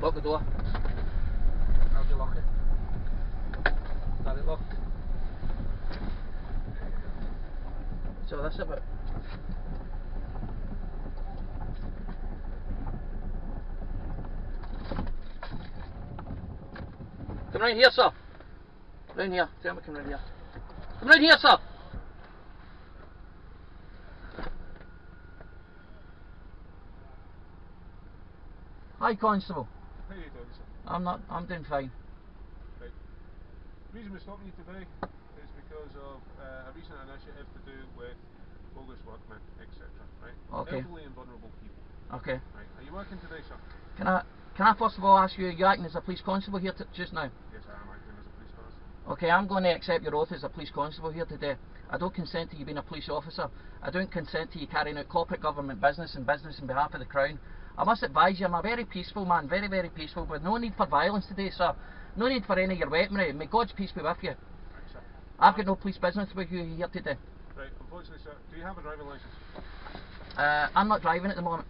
Lock the door. How do you lock it? Have it locked. So that's about. Come round here, sir. Round here. Tell me, come round here. Come round here, sir. Hi, Constable. How are you doing, sir? I'm doing fine. Right. The reason we're stopping you today is because of a recent initiative to do with bogus workmen, etc. Right? Okay. Elderly and vulnerable people. Okay. Right. Are you working today, sir? Can I first of all ask you, are you acting as a police constable here just now? Yes, I am acting as a police constable. Okay, I'm going to accept your oath as a police constable here today. I don't consent to you being a police officer. I don't consent to you carrying out corporate government business and business on behalf of the Crown. I must advise you, I'm a very peaceful man, very, very peaceful, with no need for violence today, sir. No need for any of your weaponry. May God's peace be with you. Right, sir. I've got no police business with you here today. Right, unfortunately, sir, do you have a driving licence? I'm not driving at the moment.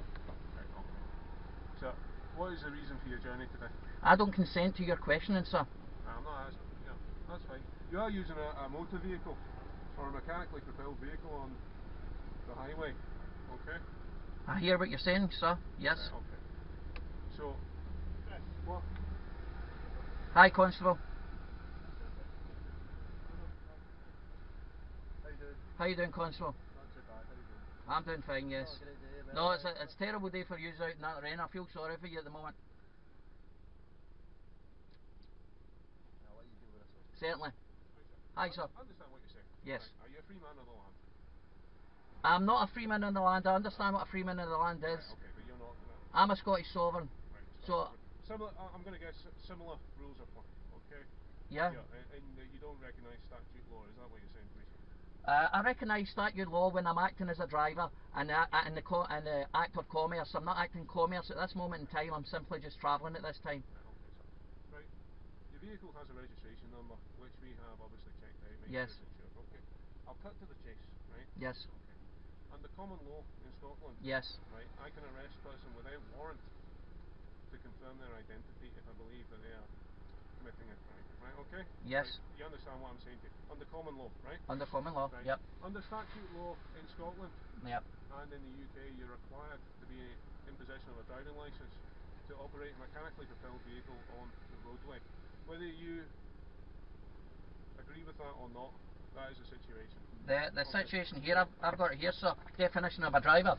Right, okay. Sir, what is the reason for your journey today? I don't consent to your questioning, sir. I'm not asking. Yeah, that's fine. You are using a motor vehicle or a mechanically propelled vehicle on the highway, okay? I hear what you're saying, sir. Yes. Right, okay. So, what? Hi, Constable. How you doing? How you doing, Constable? Not too bad. How you doing? I'm doing fine, yes. Oh, great day, No, it's a terrible day for you out in that rain. I feel sorry for you at the moment. I'll let you deal with this one. Certainly. Hi, sir. I understand what you're saying. Yes. Right. Are you a free man of the land? I'm not a freeman on the land. I understand what a freeman on the land is. Right, okay, but you're not. I'm a Scottish sovereign. Right. So, Similar. I'm going to guess similar rules apply. Okay. yeah. And you don't recognise statute law. Is that what you're saying, please? I recognise statute law when I'm acting as a driver and in the act of commerce. I'm not acting commerce at this moment in time. I'm simply just travelling at this time. Right, okay, sir. Right. Your vehicle has a registration number, which we have obviously checked out. Make Yes. sure it's insured. Okay. I'll cut to the chase. Right. Yes. Okay. Under common law in Scotland, Yes. right, I can arrest a person without warrant to confirm their identity if I believe that they are committing a crime. Right, okay? Yes. Right, you understand what I'm saying to you. Under common law, right? Under common law. Right. Yep. Under statute law in Scotland Yep. and in the UK, you're required to be in possession of a driving licence to operate a mechanically propelled vehicle on the roadway. Whether you agree with that or not, that is the situation. The situation here, I've got it here, sir. Definition of a driver.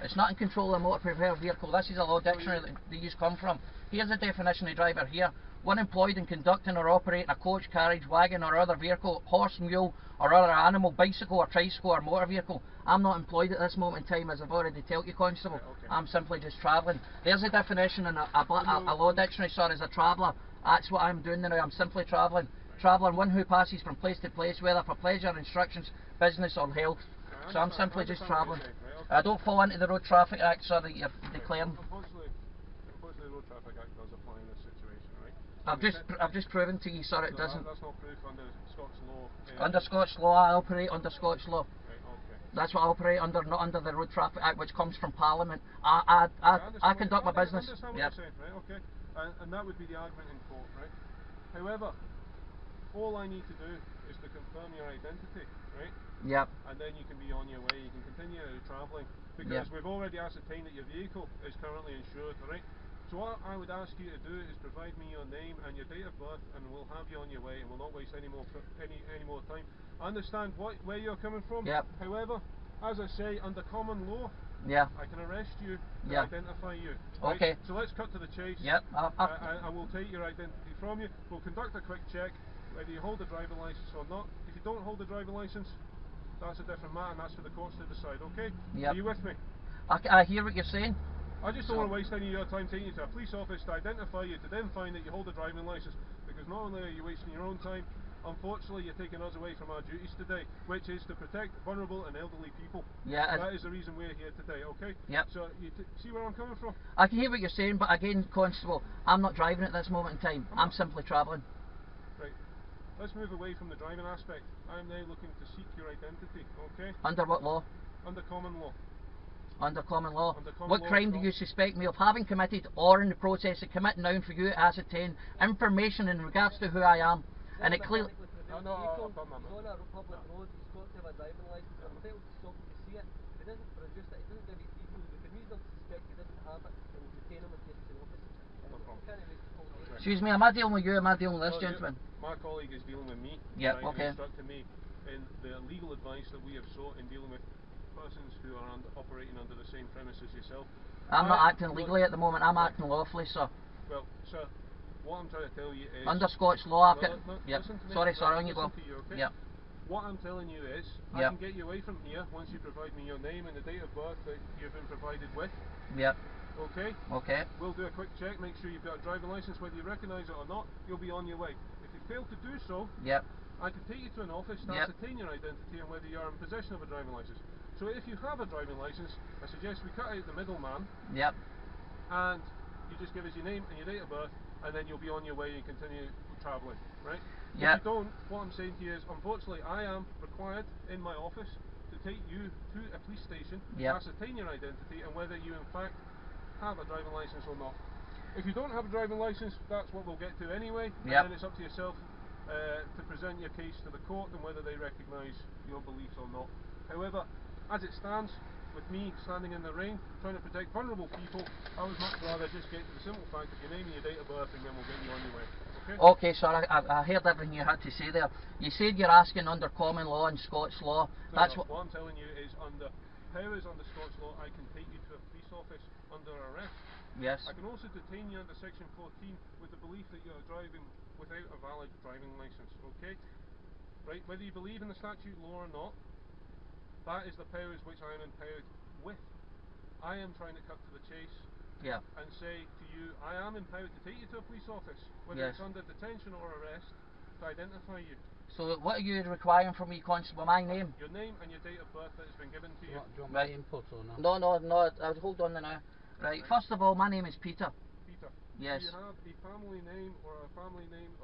It's not in control of a motor propelled vehicle. This is a law dictionary that these come from. Here's the definition of driver here. One employed in conducting or operating a coach, carriage, wagon or other vehicle, horse, mule or other animal, bicycle or tricycle or motor vehicle. I'm not employed at this moment in time, as I've already told you, Constable. Right, okay. I'm simply just travelling. There's a definition in a law dictionary, sir, as a traveller. That's what I'm doing now. I'm simply travelling. Traveller, one who passes from place to place, whether for pleasure, instructions, business or health. So I'm simply just travelling. Right, okay. I don't fall into the Road Traffic Act, sir, that you're declaring. Unfortunately, the Road Traffic Act does apply in this situation, right? I've just proven to you, sir, it doesn't. That's not proof under Scots law. Under Scottish law, I operate under Scottish law. Right, okay. That's what I operate under, not under the Road Traffic Act, which comes from Parliament. I conduct my business. I understand what you're saying, right, okay. And that would be the argument in court, right? However, all I need to do is to confirm your identity, right? Yep. And then you can be on your way, you can continue travelling. Because we've already ascertained that your vehicle is currently insured, right? So what I would ask you to do is provide me your name and your date of birth, and we'll have you on your way, and we'll not waste any more time. I understand where you're coming from. Yep. However, as I say, under common law, Yeah. I can arrest you to Yeah. identify you. Right? Okay. So let's cut to the chase. Yep. I will take your identity from you. We'll conduct a quick check, whether you hold a driving licence or not. If you don't hold a driving licence, that's a different matter, and that's for the courts to decide. Okay? Yep. Are you with me? I hear what you're saying. I just don't want to waste any of your time taking you to a police office to identify you, to then find that you hold a driving licence, because not only are you wasting your own time, unfortunately you're taking us away from our duties today, which is to protect vulnerable and elderly people. Yeah. That is the reason we're here today, okay? Yep. So you see where I'm coming from? I can hear what you're saying, but again, Constable, I'm not driving at this moment in time. I'm simply travelling. Right. Let's move away from the driving aspect. I'm now looking to seek your identity, okay? Under what law? Under common law. Under common law. Under common What law, crime do you suspect me of having committed or in the process of committing now for you to ascertain information in regards to who I am? And it clearly... I've done that. He's on a public road, he's got to have a driving licence, I'm entitled to stop him to see it. If he doesn't produce it, he doesn't give his details, we can reasonably suspect he doesn't have it and detain him and take him to the office. No problem. We can't waste the whole day. Excuse me, am I dealing with you or am I dealing with this gentleman? My colleague is dealing with me. Yeah, right, okay. And instructed me in the legal advice that we have sought in dealing with persons who are operating under the same premise as yourself. I'm not acting legally at the moment, I'm acting lawfully, sir. Well, sir, what I'm trying to tell you is... Under Scottish law, I've got... Yep. Sorry, on you go. You, okay? Yep. What I'm telling you is, I can get you away from here once you provide me your name and the date of birth that you've been provided with. Yep. Okay? Okay. We'll do a quick check, make sure you've got a driving licence, whether you recognise it or not, you'll be on your way. If you fail to do so, yep, I can take you to an office to ascertain your identity and whether you're in possession of a driving licence. So if you have a driving licence, I suggest we cut out the middleman. Yep. And you just give us your name and your date of birth, and then you'll be on your way and continue travelling, right? Yep. If you don't, what I'm saying to you is, unfortunately, I am required in my office to take you to a police station, ascertain your identity, and whether you in fact have a driving licence or not. If you don't have a driving licence, that's what we'll get to anyway, and then it's up to yourself to present your case to the court and whether they recognise your beliefs or not. However, as it stands, with me standing in the rain, trying to protect vulnerable people, I would much rather just get to the simple fact of your name and your date of birth, and then we'll get you on your way. Okay? Okay, sir, I heard everything you had to say there. You said you're asking under common law and Scots law. That's what I'm telling you is under powers under Scots law, I can take you to a police office under arrest. Yes. I can also detain you under section 14 with the belief that you are driving without a valid driving licence. Okay? Right? Whether you believe in the statute law or not, that is the powers which I am empowered with. I am trying to cut to the chase and say to you, I am empowered to take you to a police office, whether it's under detention or arrest, to identify you. So what are you requiring from me, Constable? My name? Your name and your date of birth that has been given to you. Do you want my input or not? No, hold on now. Right, first of all, my name is Peter. Peter. Yes. Do you have a family name or a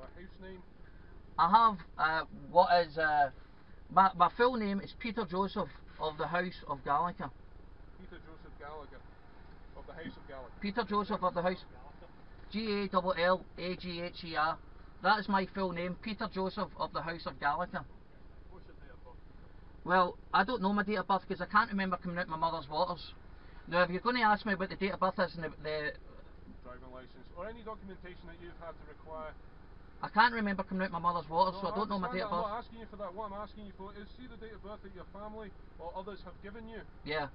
house name? I have what is my full name is Peter Joseph of the House of Gallagher. Peter Joseph Gallagher of the House of Gallagher. Peter Joseph of the House. Gallagher. That is my full name, Peter Joseph of the House of Gallagher. What's your date of birth? Well, I don't know my date of birth because I can't remember coming out my mother's waters. Now, if you're going to ask me what the date of birth is and the driving licence or any documentation that you've had to require. I can't remember coming out my mother's waters, so I don't know my date of birth. I'm not asking you for that. What I'm asking you for is see the date of birth that your family or others have given you. Yeah.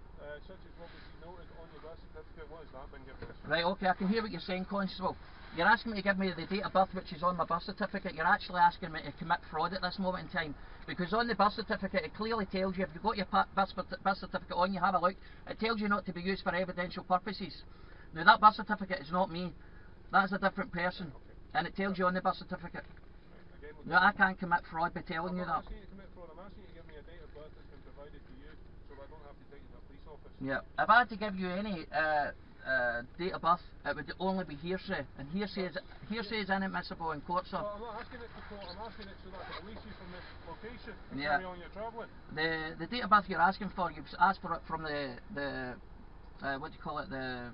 Such as what would be noted on your birth certificate. What has that been given us? Right, okay, I can hear what you're saying, Constable. You're asking me to give me the date of birth which is on my birth certificate. You're actually asking me to commit fraud at this moment in time. Because on the birth certificate it clearly tells you, if you've got your birth certificate on, you have a look, it tells you not to be used for evidential purposes. Now that birth certificate is not me. That's a different person. And it tells you on the birth certificate. No, I can't commit fraud by telling you that. I'm asking you to commit fraud. I'm asking you to give me a date of birth that's been provided to you, so I don't have to take you to a police office. Yeah. If I had to give you any date of birth, it would only be hearsay, and hearsay is inadmissible in court, sir. Well, I'm not asking it to court. I'm asking it so that I can release you from this location and carry on your travelling. The date of birth you're asking for, you've asked for it from the what do you call it, the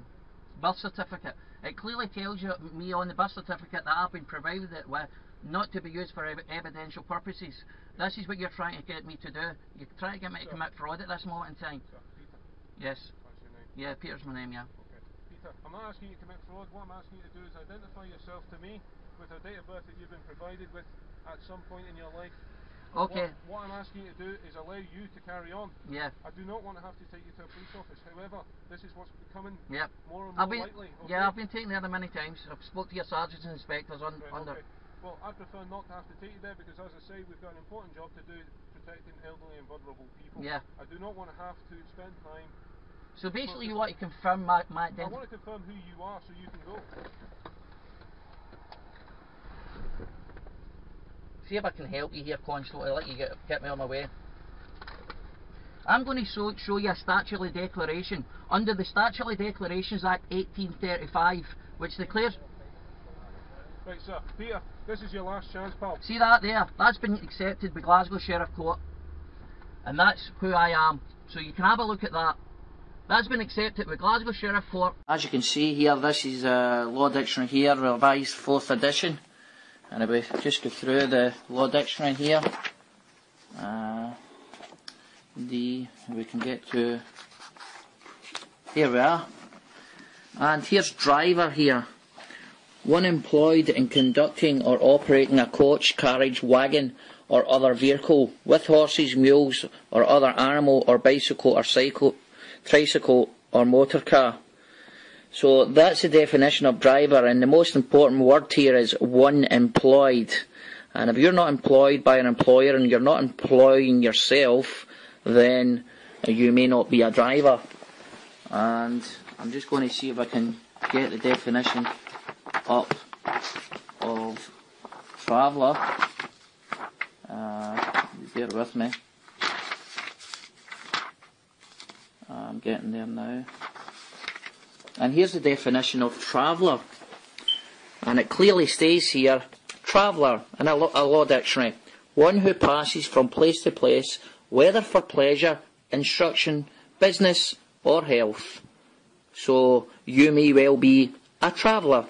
birth certificate. It clearly tells you me on the birth certificate that I've been provided it with not to be used for evidential purposes. This is what you're trying to get me to do. You're trying to get me to commit fraud at this moment in time. Sir, Peter. Yes. That's your name. Yeah, Peter's my name, yeah. Okay. Peter, I'm not asking you to commit fraud. What I'm asking you to do is identify yourself to me with a date of birth that you've been provided with at some point in your life. Okay. What I'm asking you to do is allow you to carry on. Yeah. I do not want to have to take you to a police office. However, this is what's becoming Yep. more and more likely. Okay? Yeah, I've been taken there many times. I've spoke to your sergeants and inspectors on Okay. Well, I prefer not to have to take you there because, as I say, we've got an important job to do protecting elderly and vulnerable people. Yeah. I do not want to have to spend time. So basically, you want to confirm my I identity. want to confirm who you are so you can go. See if I can help you here, Constable. I'll let you get me on my way. I'm going to show you a statutory declaration under the Statutory Declarations Act 1835, which declares. Right, sir. Peter, this is your last chance, pal. See that there? That's been accepted by Glasgow Sheriff Court, and that's who I am. So you can have a look at that. That's been accepted by Glasgow Sheriff Court. As you can see here, this is a Law Dictionary here, revised 4th edition. And if we just go through the Law Dictionary here, we can get to, here we are, and here's driver here. One employed in conducting or operating a coach, carriage, wagon or other vehicle with horses, mules or other animal or bicycle or cycle, tricycle or motor car. So that's the definition of driver, and the most important word here is one employed. And if you're not employed by an employer and you're not employing yourself, then you may not be a driver. And I'm just going to see if I can get the definition up of traveller. Bear with me. I'm getting there now. And here's the definition of traveller, and it clearly states here, traveller in a law dictionary, one who passes from place to place, whether for pleasure, instruction, business or health. So you may well be a traveller.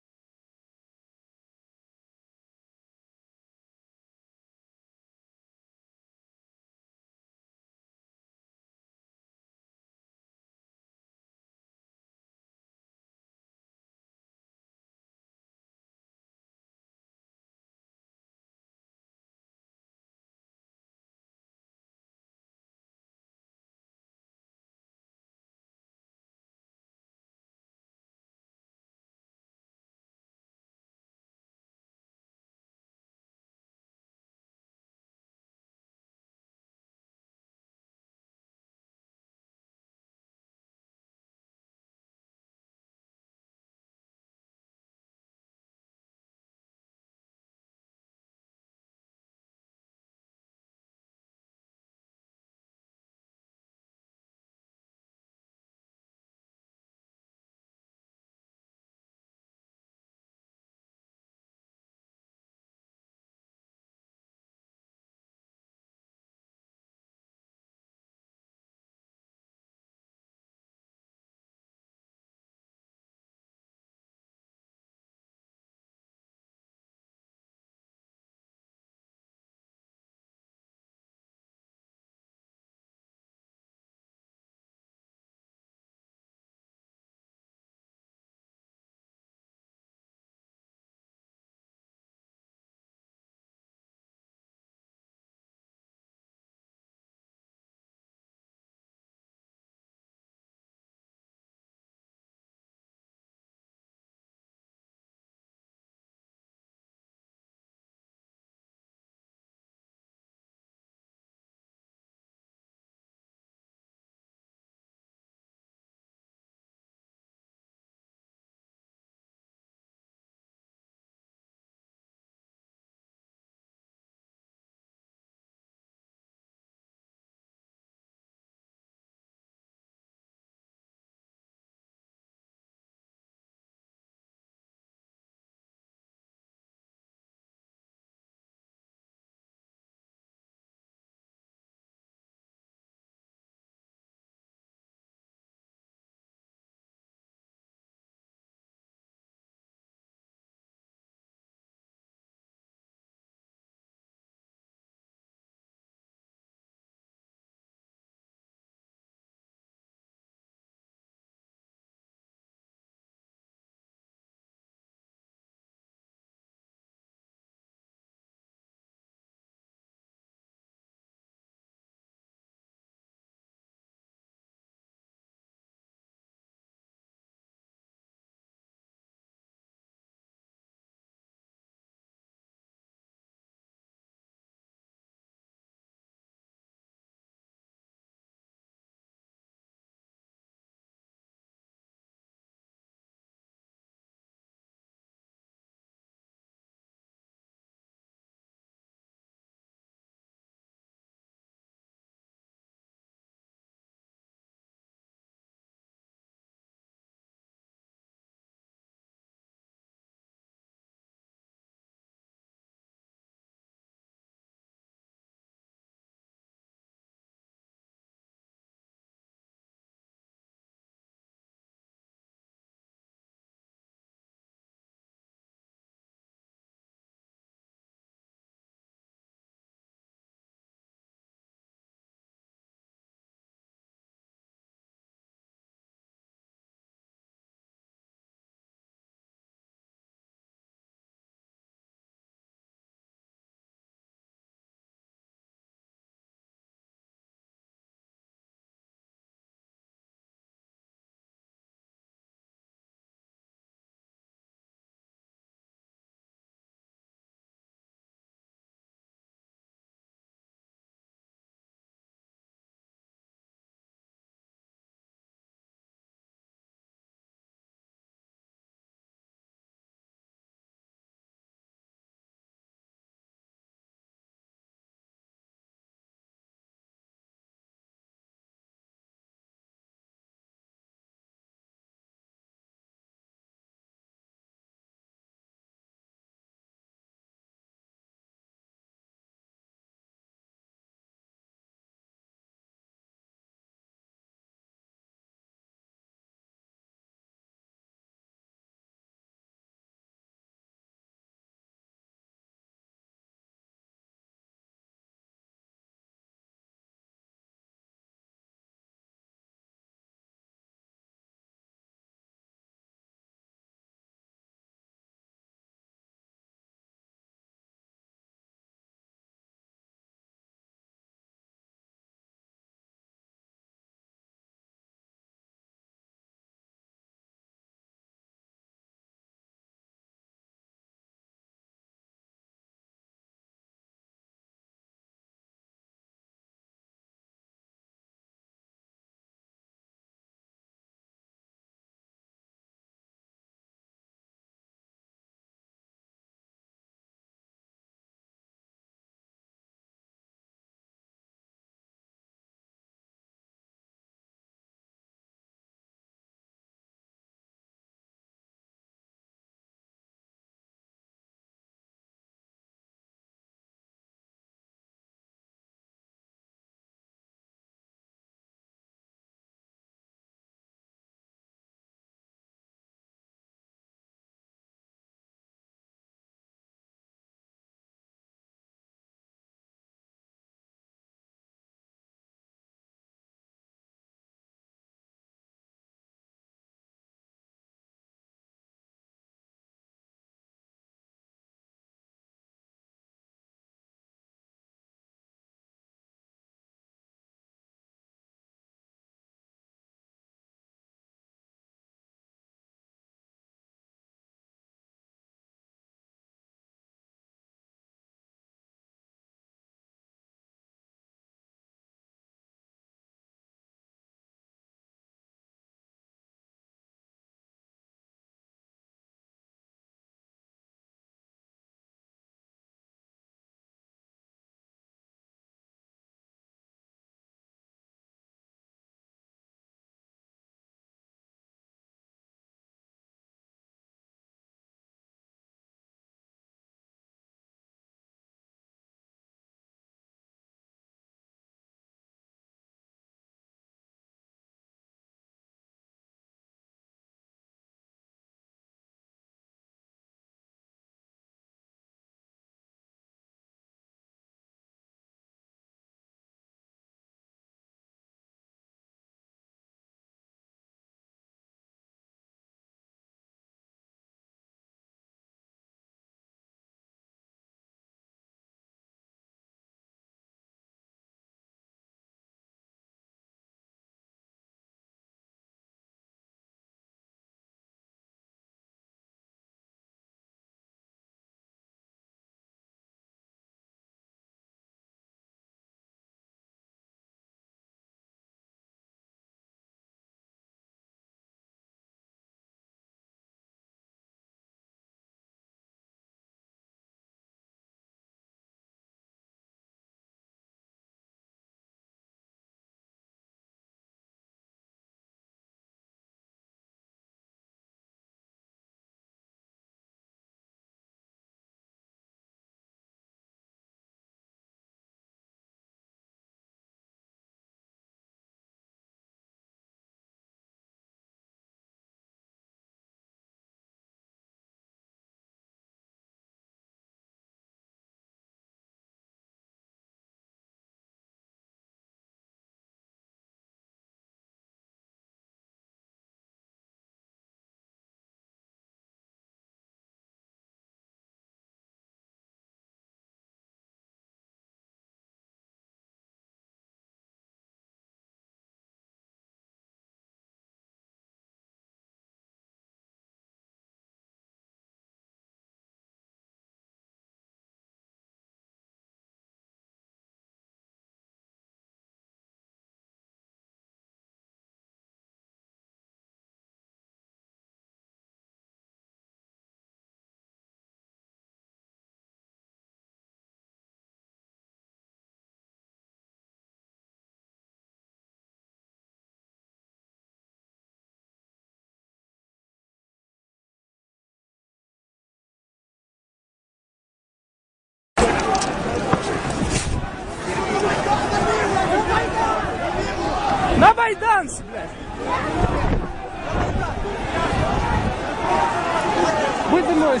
переді мною.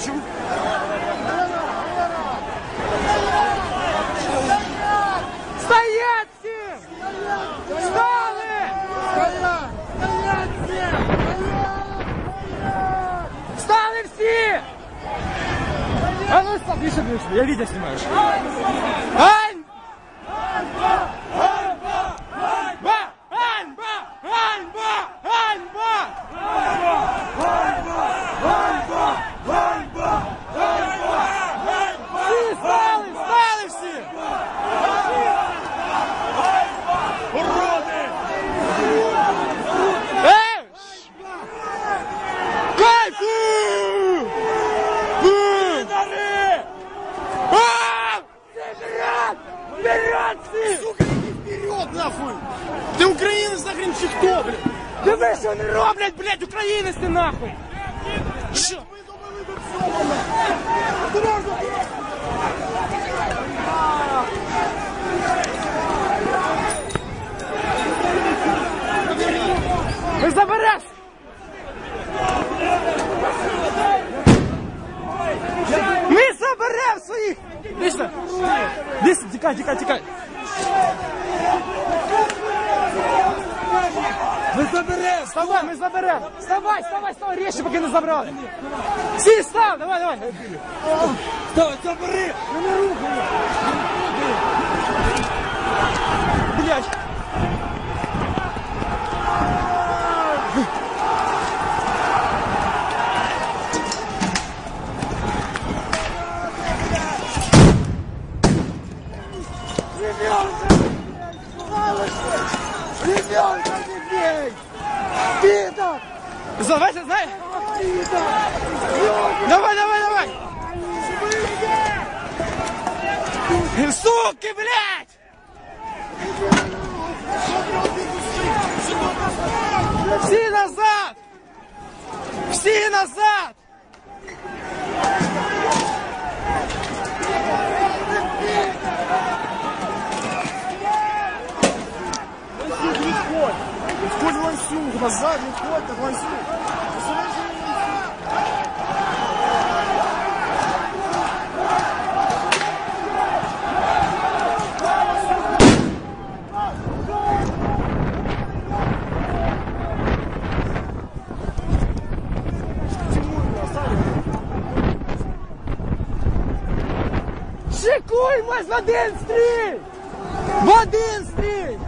Стоять всі! Встали! Встали всі! А ну стоп, більше, я відео знімаю. Ганьба! Ганьба! Ганьба! Ганьба! Ганьба! Ганьба! Ганьба! Ганьба! Ганьба! Ганьба! Всі стали! Стали всі! Уроди! Ей! Кайфу! Пидори! Вперед! Вперед всі! Сука, иди вперед, нахуй! Ти українець, нахрен, чи хто, блядь? Диви, що вони роблять, блядь, українець ти, нахуй! Що? Ми думали до всього, нахуй! Ми забереш! Ми заберемо своїх! Дійсно! Дійсно, тікай, тікай, тікай! Ми заберемо! Вставай, ми заберемо! Вставай, вставай, вставай, ріши, поки не забрали! Всі, став, давай, давай! Вставай, забери! Не рухай! Блядь! Ребенка не бей! Пидор! Давай, знай! Давай, давай, давай! Суки, блядь! Всі назад! Всі назад! Входь в ланцюг, назад, не входь, в ланцюг. Шикуй, в один стрій! В один стрій!